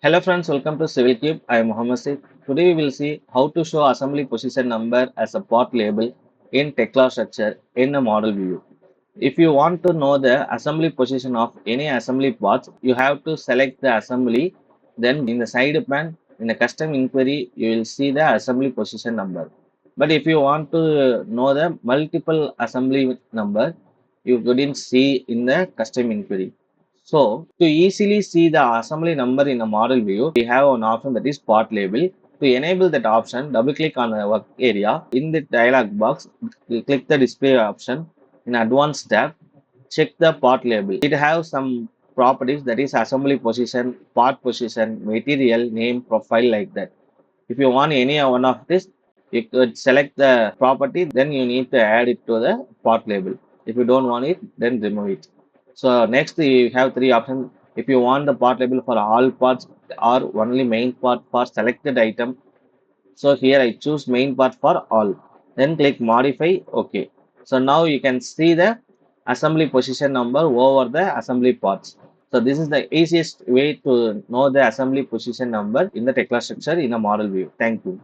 Hello friends, welcome to Civil Cube. I am Mohammed Said. Today we will see how to show assembly position number as a part label in Tekla Structure in a model view. If you want to know the assembly position of any assembly parts, you have to select the assembly. Then in the side pane, in the custom inquiry, you will see the assembly position number. But if you want to know the multiple assembly number, you couldn't see in the custom inquiry. So to easily see the assembly number in a model view, we have an option that is part label. To enable that option, double click on the work area. In the dialog box, click the display option. In advanced tab, check the part label. It has some properties that is assembly position, part position, material, name, profile like that. If you want any one of this, you could select the property, then you need to add it to the part label. If you don't want it, then remove it. So next you have three options. If you want the part label for all parts or only main part for selected item, so here I choose main part for all. Then click modify. OK. So now you can see the assembly position number over the assembly parts. So this is the easiest way to know the assembly position number in the Tekla structure in a model view. Thank you.